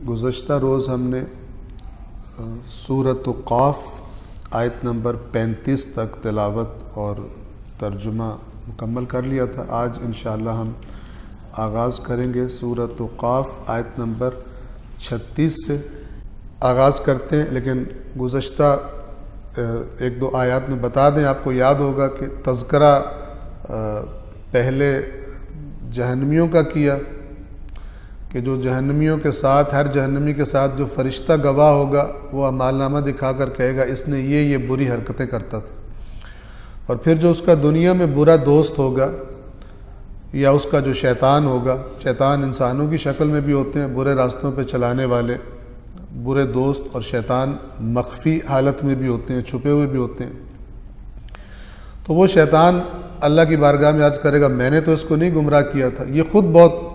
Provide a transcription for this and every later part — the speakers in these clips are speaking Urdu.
گزشتہ روز ہم نے سورۃ قاف آیت نمبر 35 تک تلاوت اور ترجمہ مکمل کر لیا تھا۔ آج انشاءاللہ ہم آغاز کریں گے سورۃ قاف آیت نمبر 36 سے آغاز کرتے ہیں، لیکن گزشتہ ایک دو آیات میں بتا دیں، آپ کو یاد ہوگا کہ تذکرہ پہلے جہنمیوں کا کیا کہ جو جہنمیوں کے ساتھ، ہر جہنمی کے ساتھ جو فرشتہ گواہ ہوگا وہ اعمال نامہ دکھا کر کہے گا اس نے یہ بری حرکتیں کرتا تھا، اور پھر جو اس کا دنیا میں برا دوست ہوگا یا اس کا جو شیطان ہوگا، شیطان انسانوں کی شکل میں بھی ہوتے ہیں، برے راستوں پہ چلانے والے برے دوست، اور شیطان مخفی حالت میں بھی ہوتے ہیں، چھپے ہوئے بھی ہوتے ہیں۔ تو وہ شیطان اللہ کی بارگاہ میں عرض کرے گا میں نے تو اس کو نہیں گمراہ کیا تھا، یہ خود بہت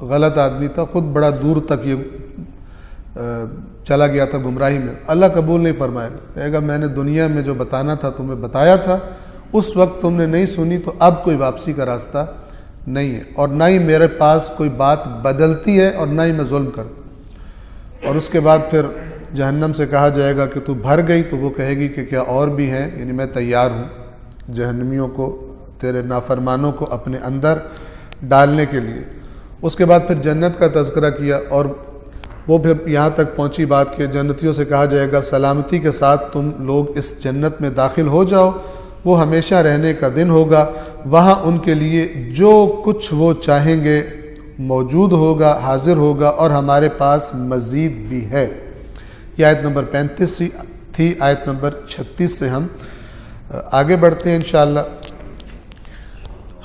غلط آدمی تھا، خود بڑا دور تک یہ چلا گیا تھا گمراہی میں، اللہ قبول نہیں فرمائے گا، کہے گا میں نے دنیا میں جو بتانا تھا تمہیں بتایا تھا، اس وقت تم نے نہیں سنی، تو اب کوئی واپسی کا راستہ نہیں ہے، اور نہ ہی میرے پاس کوئی بات بدلتی ہے اور نہ ہی میں ظلم کرتا۔ اور اس کے بعد پھر جہنم سے کہا جائے گا کہ تو بھر گئی، تو وہ کہے گی کہ کیا اور بھی ہیں، یعنی میں تیار ہوں جہنمیوں کو، تیرے نافرمانوں کو اپنے اندر ڈالنے کے لیے۔ اس کے بعد پھر جنت کا تذکرہ کیا، اور وہ پھر یہاں تک پہنچی بات کہ جنتیوں سے کہا جائے گا سلامتی کے ساتھ تم لوگ اس جنت میں داخل ہو جاؤ، وہ ہمیشہ رہنے کا دن ہوگا، وہاں ان کے لیے جو کچھ وہ چاہیں گے موجود ہوگا، حاضر ہوگا، اور ہمارے پاس مزید بھی ہے۔ یہ آیت نمبر 35 تھی۔ آیت نمبر 36 سے ہم آگے بڑھتے ہیں انشاءاللہ۔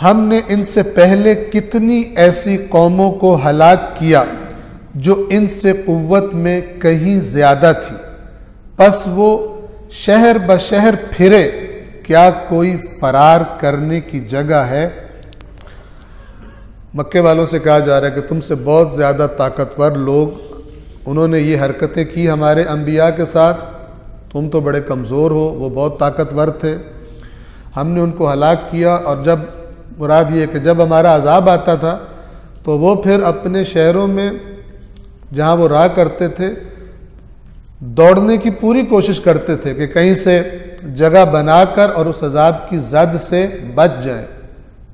ہم نے ان سے پہلے کتنی ایسی قوموں کو ہلاک کیا جو ان سے قوت میں کہیں زیادہ تھی، پس وہ شہر بشہر پھرے، کیا کوئی فرار کرنے کی جگہ ہے؟ مکے والوں سے کہا جا رہا ہے کہ تم سے بہت زیادہ طاقتور لوگ، انہوں نے یہ حرکتیں کی ہمارے انبیاء کے ساتھ، تم تو بڑے کمزور ہو، وہ بہت طاقتور تھے، ہم نے ان کو ہلاک کیا۔ اور جب مراد یہ کہ جب ہمارا عذاب آتا تھا تو وہ پھر اپنے شہروں میں جہاں وہ رہا کرتے تھے دوڑنے کی پوری کوشش کرتے تھے کہ کہیں سے جگہ بنا کر اور اس عذاب کی زد سے بچ جائیں،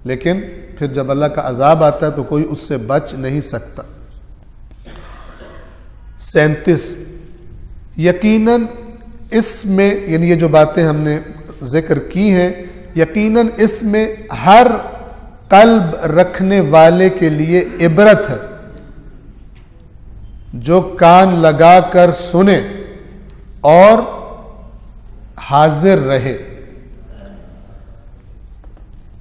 لیکن پھر جب اللہ کا عذاب آتا ہے تو کوئی اس سے بچ نہیں سکتا۔ 37 یقیناً اس میں، یعنی یہ جو باتیں ہم نے ذکر کی ہیں، یقیناً اس میں ہر قلب رکھنے والے کے لیے عبرت ہے، جو کان لگا کر سنے اور حاضر رہے۔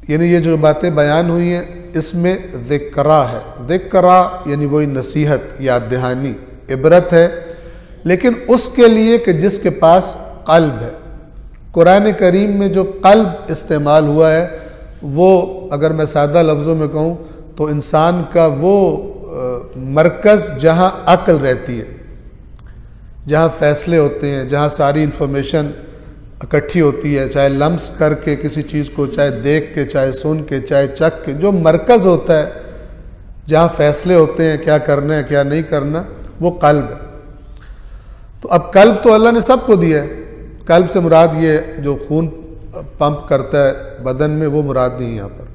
یعنی یہ جو باتیں بیان ہوئی ہیں اس میں ذکرہ ہے، ذکرہ یعنی وہی نصیحت، یاد دہانی، عبرت ہے، لیکن اس کے لیے کہ جس کے پاس قلب ہے۔ قرآن کریم میں جو قلب استعمال ہوا ہے وہ اگر میں سادہ لفظوں میں کہوں تو انسان کا وہ مرکز جہاں عقل رہتی ہے، جہاں فیصلے ہوتے ہیں، جہاں ساری انفارمیشن اکٹھی ہوتی ہے، چاہے لمس کر کے کسی چیز کو، چاہے دیکھ کے، چاہے سن کے، چاہے چکھ کے، جو مرکز ہوتا ہے جہاں فیصلے ہوتے ہیں کیا کرنا ہے کیا نہیں کرنا، وہ قلب ہے۔ تو اب قلب تو اللہ نے سب کو دیا ہے، قلب سے مراد یہ جو خون پمپ کرتا ہے بدن میں، وہ مراد نہیں یہاں پر،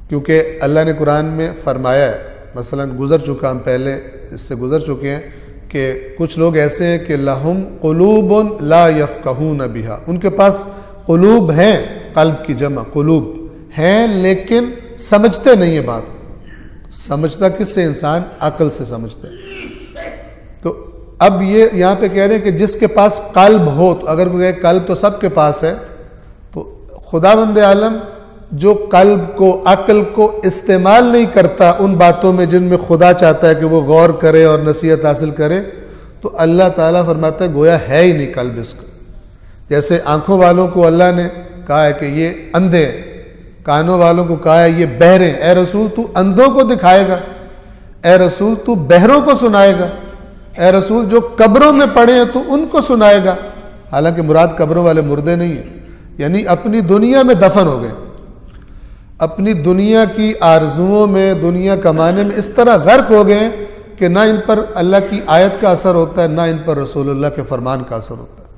کیونکہ اللہ نے قرآن میں فرمایا ہے، مثلا گزر چکا، ہم پہلے اس سے گزر چکے ہیں کہ کچھ لوگ ایسے ہیں کہ لہم قلوب لا یفقہون بہا، ان کے پاس قلوب ہیں، قلب کی جمع قلوب ہیں، لیکن سمجھتے نہیں ہیں بات۔ سمجھتا کس سے؟ انسان عقل سے سمجھتا ہے۔ تو اب یہ یہاں پہ کہہ رہے ہیں کہ جس کے پاس قلب ہو، تو اگر کوئی قلب تو سب کے پاس ہے، تو خداوند عالم جو قلب کو، عقل کو استعمال نہیں کرتا ان باتوں میں جن میں خدا چاہتا ہے کہ وہ غور کرے اور نصیحت حاصل کرے، تو اللہ تعالیٰ فرماتا ہے گویا ہے ہی نہیں قلب اس کا۔ جیسے آنکھوں والوں کو اللہ نے کہا ہے کہ یہ اندھے ہیں، کانوں والوں کو کہا ہے یہ بہرے ہیں، اے رسول تو اندھوں کو دکھائے گا، اے رسول تو بہروں کو سنائے گا، اے رسول جو قبروں میں پڑے ہیں تو ان کو سنائے گا۔ حالانکہ مراد قبروں والے مردے نہیں ہیں، یعنی اپنی دنیا میں دفن ہو گئے، اپنی دنیا کی آرزوؤں میں، دنیا کمانے میں اس طرح غرق ہو گئے کہ نہ ان پر اللہ کی آیت کا اثر ہوتا ہے، نہ ان پر رسول اللہ کے فرمان کا اثر ہوتا ہے۔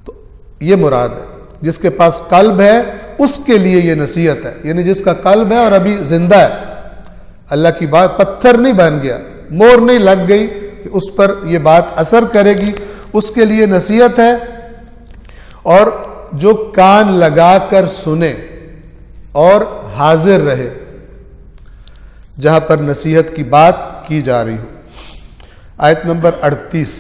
تو یہ مراد ہے، جس کے پاس قلب ہے اس کے لیے یہ نصیحت ہے، یعنی جس کا قلب ہے اور ابھی زندہ ہے، اللہ کی بات پتھر نہیں بن گیا، مور نہیں لگ گئی کہ اس پر یہ بات اثر کرے گی، اس کے لیے نصیحت ہے۔ اور جو کان لگا کر سنے اور حاضر رہے جہاں پر نصیحت کی بات کی جا رہی ہو۔ آیت نمبر 38،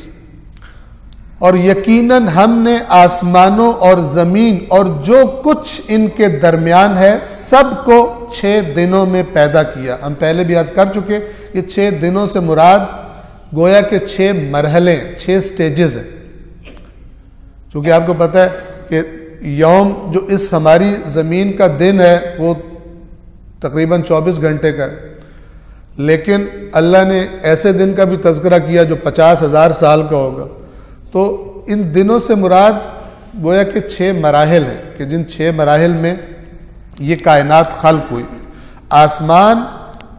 اور یقیناً ہم نے آسمانوں اور زمین اور جو کچھ ان کے درمیان ہے سب کو 6 دنوں میں پیدا کیا۔ ہم پہلے بھی عرض کر چکے، یہ 6 دنوں سے مراد گویا کہ 6 مرحلے، 6 سٹیجز ہیں، چونکہ آپ کو پتہ ہے کہ یوم جو اس ہماری زمین کا دن ہے وہ تقریباً 24 گھنٹے کا ہے، لیکن اللہ نے ایسے دن کا بھی تذکرہ کیا جو 50,000 سال کا ہوگا۔ تو ان دنوں سے مراد گویا کہ 6 مراحل ہیں کہ جن 6 مراحل میں یہ کائنات خلق ہوئی، آسمان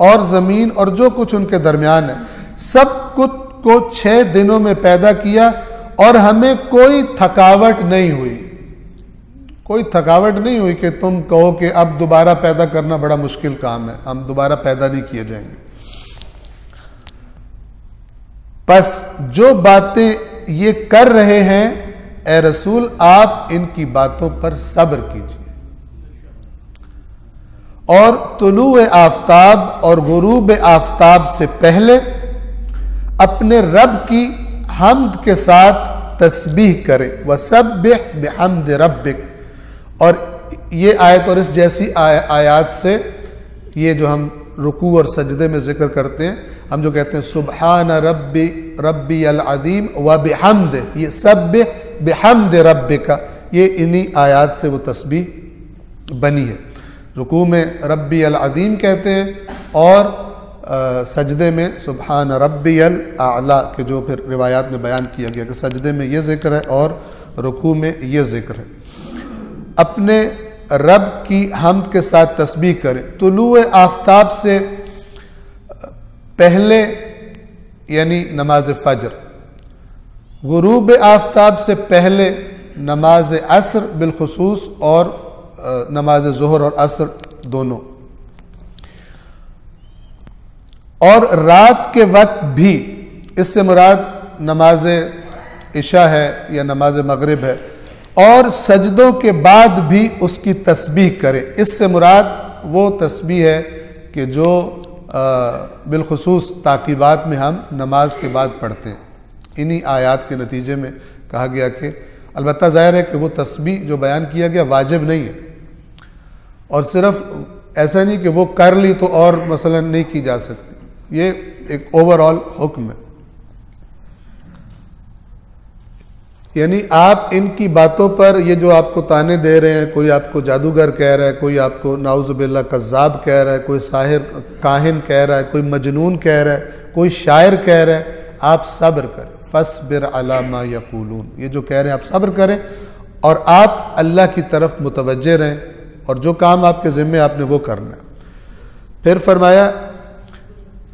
اور زمین اور جو کچھ ان کے درمیان ہے سب کچھ کو 6 دنوں میں پیدا کیا، اور ہمیں کوئی تھکاوٹ نہیں ہوئی، کوئی تھکاوٹ نہیں ہوئی کہ تم کہو کہ اب دوبارہ پیدا کرنا بڑا مشکل کام ہے، ہم دوبارہ پیدا نہیں کیے جائیں گے۔ پس جو باتیں یہ کر رہے ہیں اے رسول آپ ان کی باتوں پر صبر کیجیے، اور طلوع آفتاب اور غروب آفتاب سے پہلے اپنے رب کی حمد کے ساتھ تسبیح کرے، وَسَبِّحْ بِحَمْدِ رَبِّكَ۔ اور یہ آیت اور اس جیسی آیات سے یہ جو ہم رکوع اور سجدے میں ذکر کرتے ہیں، ہم جو کہتے ہیں سبحان ربی العظیم وبحمدہ، یہ سبح بحمد ربک، یہ انہی آیات سے وہ تسبیح بنی ہے۔ رکوع میں ربی العظیم کہتے ہیں اور سجدے میں سبحان ربی الاعلی، کہ جو پھر روایات میں بیان کیا گیا کہ سجدے میں یہ ذکر ہے اور رکوع میں یہ ذکر ہے۔ اپنے رب کی حمد کے ساتھ تسبیح کریں۔ طلوع آفتاب سے پہلے یعنی نماز فجر، غروب آفتاب سے پہلے نماز عصر بالخصوص اور نماز ظہر اور عصر دونوں، اور رات کے وقت بھی، اس سے مراد نماز عشاء ہے یا نماز مغرب ہے، اور سجدوں کے بعد بھی اس کی تسبیح کرے۔ اس سے مراد وہ تسبیح ہے کہ جو بالخصوص تعقیبات میں ہم نماز کے بعد پڑھتے ہیں۔ انہی آیات کے نتیجے میں کہا گیا کہ البتہ ظاہر ہے کہ وہ تسبیح جو بیان کیا گیا واجب نہیں ہے، اور صرف ایسا نہیں کہ وہ کر لی تو اور مثلا نہیں کی جا سکتی، یہ ایک اوورآل حکم ہے۔ یعنی آپ ان کی باتوں پر یہ جو آپ کو تانے دے رہے ہیں، کوئی آپ کو جادوگر کہہ رہا ہے، کوئی آپ کو نعوذ باللہ کذاب کہہ رہا ہے، کوئی ساحر کاہن کہہ رہا ہے، کوئی مجنون کہہ رہا ہے، کوئی شاعر کہہ رہا ہے، آپ صبر کریں۔ فَاصْبِرْ عَلَىٰ مَا يَقُولُونَ، یہ جو کہہ رہے ہیں آپ صبر کریں اور آپ اللہ کی طرف متوجہ رہیں، اور جو کام آپ کے ذمے آپ نے وہ کرنا ہے۔ پھر فرمایا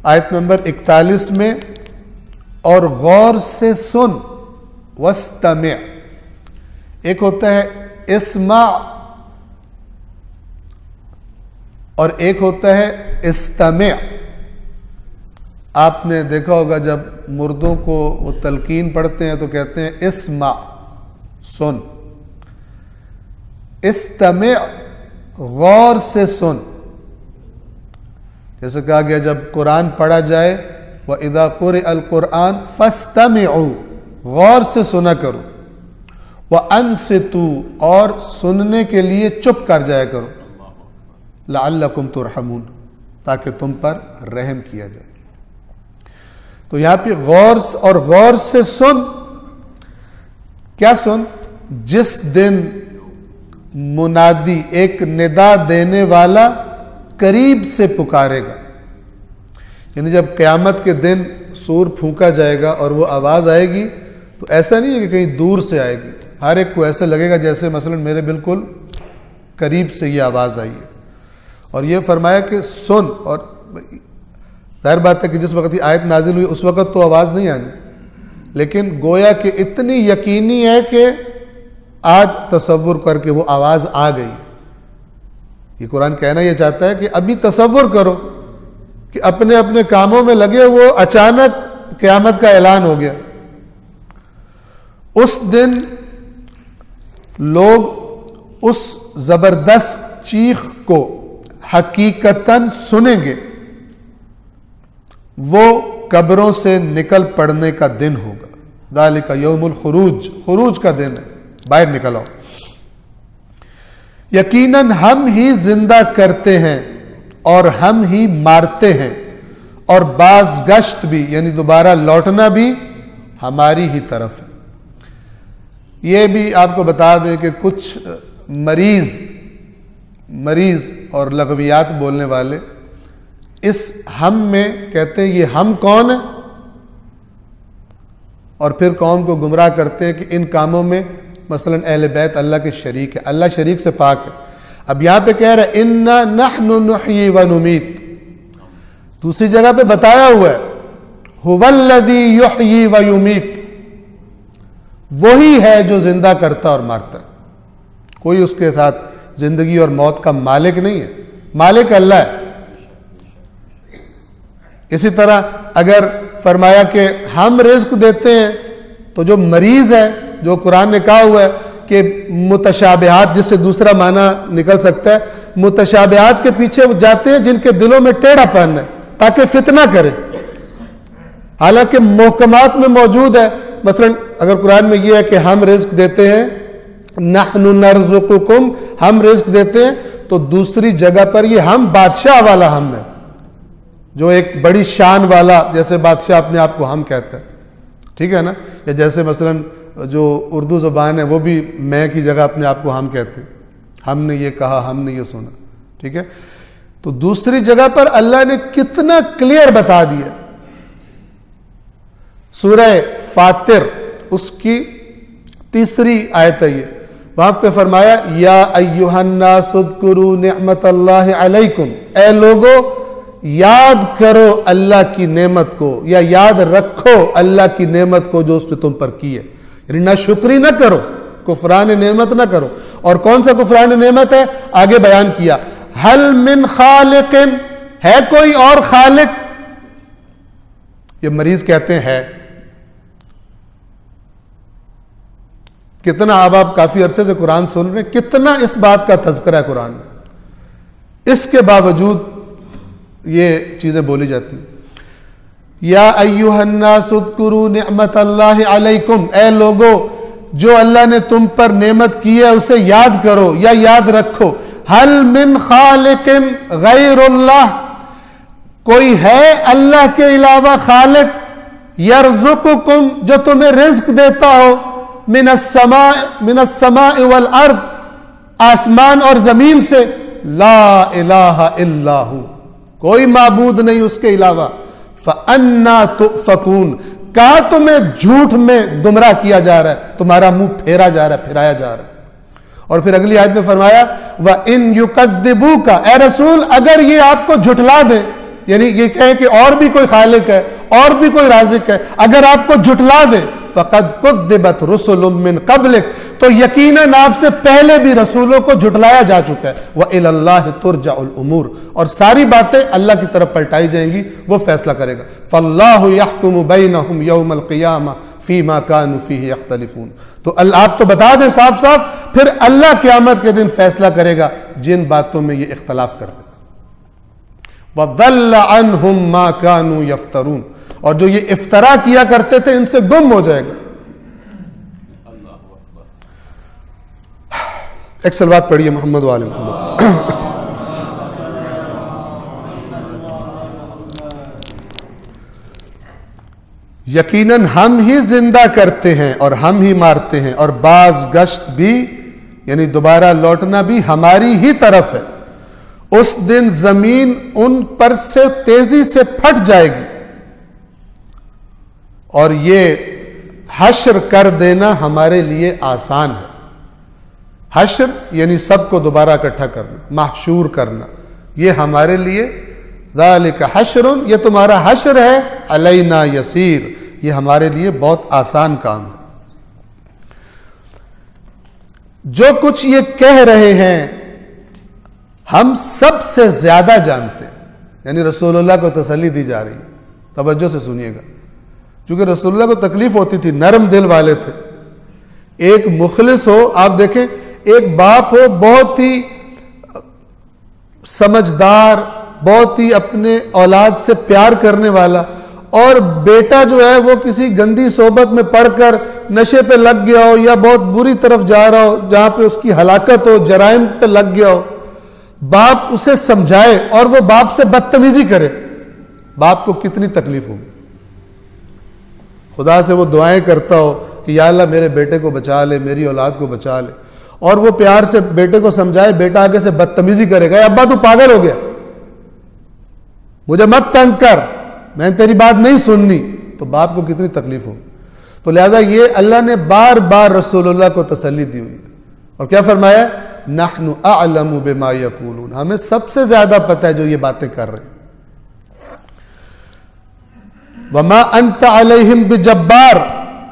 آیت نمبر 41 میں، اور غور سے سن، وَاسْتَمِعْ، ایک ہوتا ہے اسمع اور ایک ہوتا ہے استمع۔ آپ نے دیکھا ہوگا جب مردوں کو وہ تلقین پڑھتے ہیں تو کہتے ہیں اسمع، سن، استمع غور سے سن۔ جیسے کہا گیا جب قرآن پڑھا جائے وَإِذَا قُرِئَ الْقُرْآنُ فَاسْتَمِعُوا، غور سے سنا کرو، وَأَنصِتُوا، اور سننے کے لیے چپ کر جایا کرو، لَعَلَّكُمْ تُرْحَمُونَ، تاکہ تم پر رحم کیا جائے۔ تو یہاں پہ غور سے سن، کیا سن؟ جس دن منادی، ایک ندا دینے والا قریب سے پکارے گا، یعنی جب قیامت کے دن سور پھونکا جائے گا اور وہ آواز آئے گی تو ایسا نہیں ہے کہ کہیں دور سے آئے گی، ہر ایک کو ایسے لگے گا جیسے مثلا میرے بالکل قریب سے یہ آواز آئی ہے۔ اور یہ فرمایا کہ سن، اور ظاہر بات ہے کہ جس وقت یہ آیت نازل ہوئی اس وقت تو آواز نہیں آنی، لیکن گویا کہ اتنی یقینی ہے کہ آج تصور کر کے وہ آواز آ گئی۔ یہ قرآن کہنا یہ چاہتا ہے کہ ابھی تصور کرو کہ اپنے اپنے کاموں میں لگے وہ اچانک قیامت کا اعلان ہو گیا۔ اس دن لوگ اس زبردست چیخ کو حقیقتاً سنیں گے، وہ قبروں سے نکل پڑنے کا دن ہوگا۔ ذالک یوم الخروج، خروج کا دن ہے، باہر نکل آؤ۔ یقیناً ہم ہی زندہ کرتے ہیں اور ہم ہی مارتے ہیں، اور باز گشت بھی یعنی دوبارہ لوٹنا بھی ہماری ہی طرف ہے۔ یہ بھی آپ کو بتا دیں کہ کچھ مریض اور لغویات بولنے والے اس ہم میں کہتے ہیں یہ ہم کون ہے، اور پھر قوم کو گمراہ کرتے ہیں کہ ان کاموں میں مثلا اہل بیت اللہ کے شریک ہے، اللہ شریک سے پاک ہے۔ اب یہاں پہ کہہ رہا ہے اِنَّا نَحْنُ نُحْيِي وَنُمِيتُ، دوسری جگہ پہ بتایا ہوا ہے هُوَ الَّذِي يُحْيِي وَيُمِيتُ، وہی ہے جو زندہ کرتا اور مارتا ہے، کوئی اس کے ساتھ زندگی اور موت کا مالک نہیں ہے، مالک اللہ ہے۔ اسی طرح اگر فرمایا کہ ہم رزق دیتے ہیں تو جو مریض ہے، جو قرآن نے کہا ہوا ہے کہ متشابہات، جس سے دوسرا معنی نکل سکتا ہے، متشابہات کے پیچھے وہ جاتے ہیں جن کے دلوں میں ٹیڑھا پن ہے تاکہ فتنہ کرے، حالانکہ محکمات میں موجود ہے۔ مثلا اگر قرآن میں یہ ہے کہ ہم رزق دیتے ہیں، نحن نرزقکم، ہم رزق دیتے ہیں، تو دوسری جگہ پر یہ ہم بادشاہ والا ہم ہے، جو ایک بڑی شان والا، جیسے بادشاہ اپنے آپ کو ہم کہتا ہے، ٹھیک ہے نا، یا جیسے مثلا جو اردو زبان ہے وہ بھی میں کی جگہ اپنے آپ کو ہم کہتے ہیں، ہم نے یہ کہا، ہم نے یہ سنا، ٹھیک ہے۔ تو دوسری جگہ پر اللہ نے کتنا کلیئر بتا دیا۔ سورہ فاطر اس کی 3 آیت ہے یہ، وہاں پہ فرمایا یا ایھا الناس اذکروا نعمت اللہ علیکم، اے لوگو یاد کرو اللہ کی نعمت کو، یا یاد رکھو اللہ کی نعمت کو جو اس نے تم پر کی ہے، یعنی ناشکری نہ کرو، کفران نعمت نہ کرو۔ اور کون سا کفران نعمت ہے؟ آگے بیان کیا، ہل من خالق، ہے کوئی اور خالق؟ یہ مریض کہتے ہیں ہے۔ کتنا آپ کافی عرصے سے قرآن سن رہے ہیں، کتنا اس بات کا تذکرہ ہے قرآن میں، اس کے باوجود یہ چیزیں بولی جاتی ہیں۔ یا ایھا الناس اذکروا نعمت اللہ علیکم، اے لوگو جو اللہ نے تم پر نعمت کی ہے اسے یاد کرو یا یاد رکھو۔ ہل من خالق غیر اللہ، کوئی ہے اللہ کے علاوہ خالق؟ یرزقکم، جو تمہیں رزق دیتا ہو، من السماء والارض، آسمان اور زمین سے، لا الہ الا ہو، کوئی معبود نہیں اس کے علاوہ، فَأَنَّا تُؤْفَكُونَ، کہاں تمہیں جھوٹ میں گمراہ کیا جا رہا ہے، تمہارا منہ پھیرا جا رہا ہے، پھرایا جا رہا ہے۔ اور پھر اگلی آیت میں فرمایا وَإِن يُكَذِّبُوكَ، اے رسول اگر یہ آپ کو جھٹلا دیں، یعنی یہ کہیں کہ اور بھی کوئی خالق ہے، اور بھی کوئی رازق ہے، اگر آپ کو جھٹلا دیں، فَقَدْ كُذِّبَتْ رُسُلٌ مِّن قَبْلِكَ، تو یقیناً آپ سے پہلے بھی رسولوں کو جھٹلایا جا چکا ہے، وَإِلَى اللَّهِ تُرْجَعُ الْأُمُورُ، اور ساری باتیں اللہ کی طرف پلٹائی جائیں گی، وہ فیصلہ کرے گا۔ فَاللَّهُ يَحْكُمُ بَيْنَهُمْ يَوْمَ الْقِيَامَةِ فِي مَا كَانُوا فِيهِ يَخْتَلِفُونَ، تو آپ تو بتا دیں صاف صاف، پھر اللہ قیامت کے دن فیصلہ کرے گا جن باتوں میں یہ اختلاف کرتے تھے۔ وَضَلَّ عَنْهُمْ مَا كَانُوا يَفْتَرُونَ، اور جو یہ افترا کیا کرتے تھے ان سے گم ہو جائے گا۔ ایک صلوات پڑھیے محمد وآل محمد۔ یقیناً ہم ہی زندہ کرتے ہیں اور ہم ہی مارتے ہیں، اور باز گشت بھی یعنی دوبارہ لوٹنا بھی ہماری ہی طرف ہے۔ اس دن زمین ان پر سے تیزی سے پھٹ جائے گی، اور یہ حشر کر دینا ہمارے لیے آسان ہے۔ حشر یعنی سب کو دوبارہ اکٹھا کرنا، محشور کرنا، یہ ہمارے لیے ذالک حشر، یہ تمہارا حشر ہے، علینا یسیر، یہ ہمارے لیے بہت آسان کام ہے۔ جو کچھ یہ کہہ رہے ہیں ہم سب سے زیادہ جانتے ہیں، یعنی رسول اللہ کو تسلی دی جا رہی ہے۔ توجہ سے سنیے گا، کیونکہ رسول اللہ کو تکلیف ہوتی تھی، نرم دل والے تھے۔ ایک مخلص ہو، آپ دیکھیں ایک باپ ہو بہت ہی سمجھدار، بہت ہی اپنے اولاد سے پیار کرنے والا، اور بیٹا جو ہے وہ کسی گندی صحبت میں پڑھ کر نشے پہ لگ گیا ہو یا بہت بری طرف جا رہا ہو جہاں پہ اس کی ہلاکت ہو، جرائم پہ لگ گیا ہو، باپ اسے سمجھائے اور وہ باپ سے بدتمیزی کرے، باپ کو کتنی تکلیف ہوگی۔ خدا سے وہ دعائیں کرتا ہو کہ یا اللہ میرے بیٹے کو بچا لے، میری اولاد کو بچا لے، اور وہ پیار سے بیٹے کو سمجھائے، بیٹا آگے سے بدتمیزی کرے گا، ابا تو پاگل ہو گیا، مجھے مت تنگ کر، میں نے تیری بات نہیں سننی، تو باپ کو کتنی تکلیف ہو۔ تو لہذا یہ اللہ نے بار بار رسول اللہ کو تسلی دی ہوئی، اور کیا فرمایا؟ نحن اعلم بما یقولون، ہمیں سب سے زیادہ پتہ ہے جو یہ باتیں کر رہے ہیں۔ وما انت علیہم بجبار،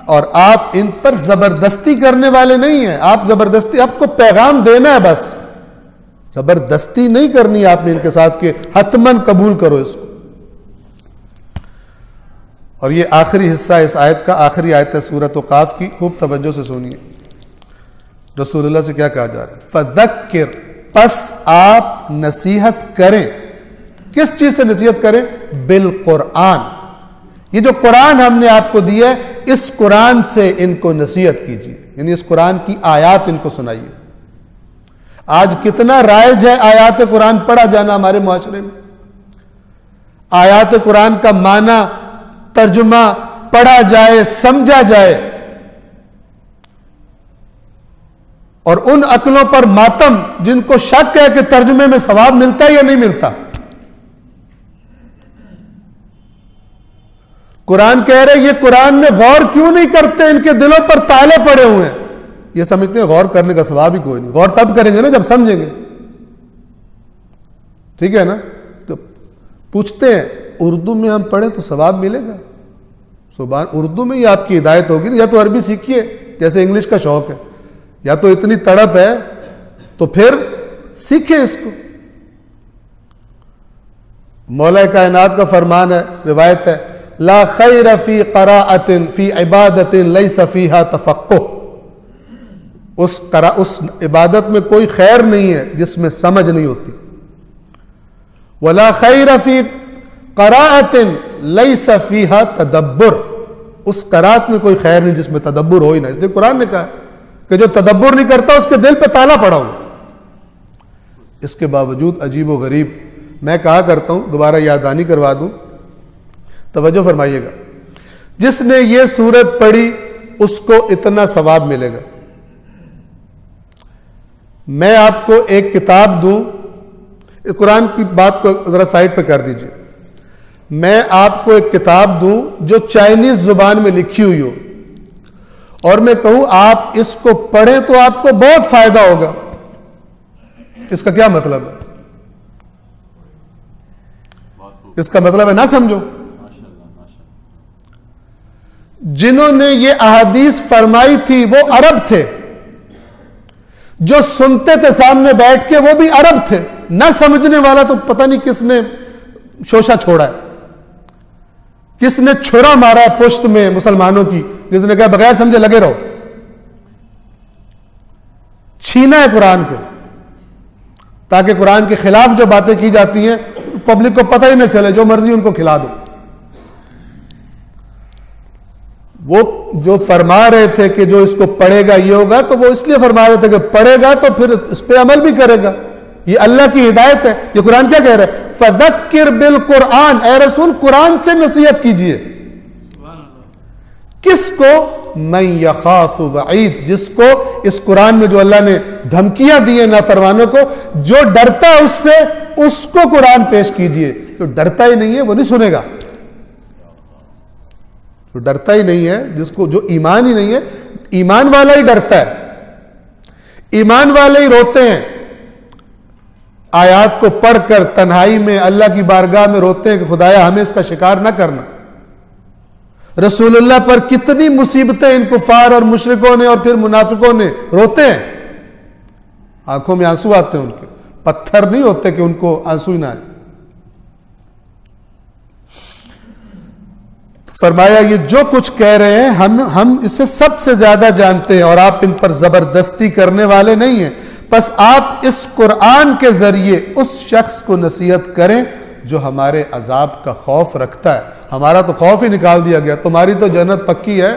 اور آپ ان پر زبردستی کرنے والے نہیں ہیں، آپ زبردستی، آپ کو پیغام دینا ہے بس، زبردستی نہیں کرنی آپ نے ان کے ساتھ کہ حتماً قبول کرو اس کو۔ اور یہ آخری حصہ اس آیت کا، آخری آیت ہے سورۃ قاف کی، خوب توجہ سے سنیے، رسول اللہ سے کیا کہا جا رہا ہے؟ فذکر، پس آپ نصیحت کریں، کس چیز سے نصیحت کریں؟ بالقرآن، یہ جو قرآن ہم نے آپ کو دیا ہے اس قرآن سے ان کو نصیحت کیجیے، یعنی اس قرآن کی آیات ان کو سنائیے۔ آج کتنا رائج ہے آیات قرآن پڑھا جانا ہمارے معاشرے میں، آیات قرآن کا معنی، ترجمہ پڑھا جائے، سمجھا جائے، اور ان عقلوں پر ماتم جن کو شک ہے کہ ترجمے میں ثواب ملتا ہے یا نہیں ملتا۔ قرآن کہہ رہے یہ قرآن میں غور کیوں نہیں کرتے، ان کے دلوں پر تالے پڑے ہوئے ہیں، یہ سمجھتے ہیں غور کرنے کا ثواب ہی کوئی نہیں، غور تب کریں گے نا جب سمجھیں گے، ٹھیک ہے نا؟ تو پوچھتے ہیں اردو میں ہم پڑھیں تو ثواب ملے گا؟ سبحان، اردو میں ہی آپ کی ہدایت ہوگی، یا تو عربی سیکھیے جیسے انگلش کا شوق ہے، یا تو اتنی تڑپ ہے تو پھر سیکھیں اس کو۔ مولا کائنات کا فرمان ہے، روایت ہے، لا خیر فی قراءۃ فی عبادۃ لیس فیہا تفقہ، اس عبادت میں کوئی خیر نہیں ہے جس میں سمجھ نہیں ہوتی۔ ولا خیر فی قراءۃ لیس فیہا تدبر، اس قرات میں کوئی خیر نہیں جس میں تدبر ہو ہی نہ، اس لیے قرآن نے کہا کہ جو تدبر نہیں کرتا اس کے دل پہ تالا پڑا ہو۔ اس کے باوجود عجیب و غریب، میں کہا کرتا ہوں، دوبارہ یاددہانی کروا دوں، توجہ فرمائیے گا، جس نے یہ سورت پڑھی اس کو اتنا ثواب ملے گا۔ میں آپ کو ایک کتاب دوں، قرآن کی بات کو ذرا سائڈ پہ کر دیجئے، میں آپ کو ایک کتاب دوں جو چائنیز زبان میں لکھی ہوئی ہو، اور میں کہوں آپ اس کو پڑھیں تو آپ کو بہت فائدہ ہوگا، اس کا کیا مطلب ہے؟ اس کا مطلب ہے نہ سمجھو۔ جنہوں نے یہ احادیث فرمائی تھی وہ عرب تھے، جو سنتے تھے سامنے بیٹھ کے وہ بھی عرب تھے، نہ سمجھنے والا تو پتہ نہیں کس نے شوشہ چھوڑا ہے، کس نے چھرا مارا ہے پشت میں مسلمانوں کی، جس نے کہا بغیر سمجھے لگے رہو، چھینا ہے قرآن کو، تاکہ قرآن کے خلاف جو باتیں کی جاتی ہیں پبلک کو پتہ ہی نہ چلے، جو مرضی ان کو کھلا دو۔ وہ جو فرما رہے تھے کہ جو اس کو پڑھے گا یہ ہوگا، تو وہ اس لیے فرما رہے تھے کہ پڑھے گا تو پھر اس پہ عمل بھی کرے گا، یہ اللہ کی ہدایت ہے۔ یہ قرآن کیا کہہ رہا ہے؟ فذکر بالقرآن، اے رسول قرآن سے نصیحت کیجئے۔ کس کو؟ من یخاف وعید، جس کو اس قرآن میں جو اللہ نے دھمکیاں دی ہیں نافرمانوں کو، جو ڈرتا ہے اس سے، اس کو قرآن پیش کیجئے۔ جو ڈرتا ہی نہیں ہے وہ نہیں سنے گا، جو ڈرتا ہی نہیں ہے، جس کو جو ایمان ہی نہیں ہے، ایمان والا ہی ڈرتا ہے، ایمان والے ہی روتے ہیں، آیات کو پڑھ کر تنہائی میں اللہ کی بارگاہ میں روتے ہیں کہ خدایا ہمیں اس کا شکار نہ کرنا. رسول اللہ پر کتنی مصیبتیں ان کفار اور مشرکوں نے اور پھر منافقوں نے، روتے ہیں، آنکھوں میں آنسو آتے ہیں، ان کے پتھر نہیں ہوتے کہ ان کو آنسو ہی نہ آئے. فرمایا یہ جو کچھ کہہ رہے ہیں ہم اسے سب سے زیادہ جانتے ہیں اور آپ ان پر زبردستی کرنے والے نہیں ہیں. بس آپ اس قرآن کے ذریعے اس شخص کو نصیحت کریں جو ہمارے عذاب کا خوف رکھتا ہے. ہمارا تو خوف ہی نکال دیا گیا، تمہاری تو جنت پکی ہے،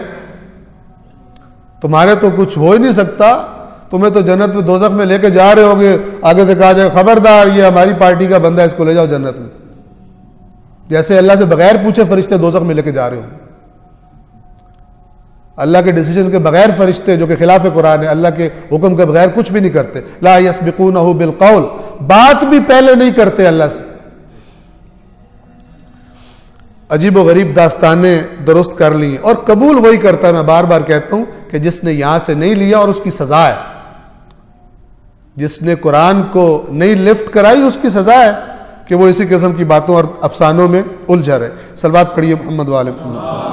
تمہارے تو کچھ ہو ہی نہیں سکتا، تمہیں تو جنت میں دوزخ میں لے کے جا رہے ہوگے، آگے سے کہا جائے خبردار یہ ہماری پارٹی کا بندہ ہے، اس کو لے جاؤ جنت میں. جیسے اللہ سے بغیر پوچھے فرشتے دوزخ میں لے کے جا رہے ہوں. اللہ کے ڈیسیجن کے بغیر فرشتے جو کہ خلاف قرآن ہے، اللہ کے حکم کے بغیر کچھ بھی نہیں کرتے. لا یسبقونہ بالقول، بات بھی پہلے نہیں کرتے اللہ سے. عجیب و غریب داستانیں درست کر لی اور قبول وہی کرتا ہے. میں بار بار کہتا ہوں کہ جس نے یہاں سے نہیں لیا اور اس کی سزا ہے، جس نے قرآن کو نہیں لفٹ کرائی اس کی سزا ہے کہ وہ اسی قسم کی باتوں اور افسانوں میں الجھا رہے. صلوات پڑھیے محمد و آل محمد.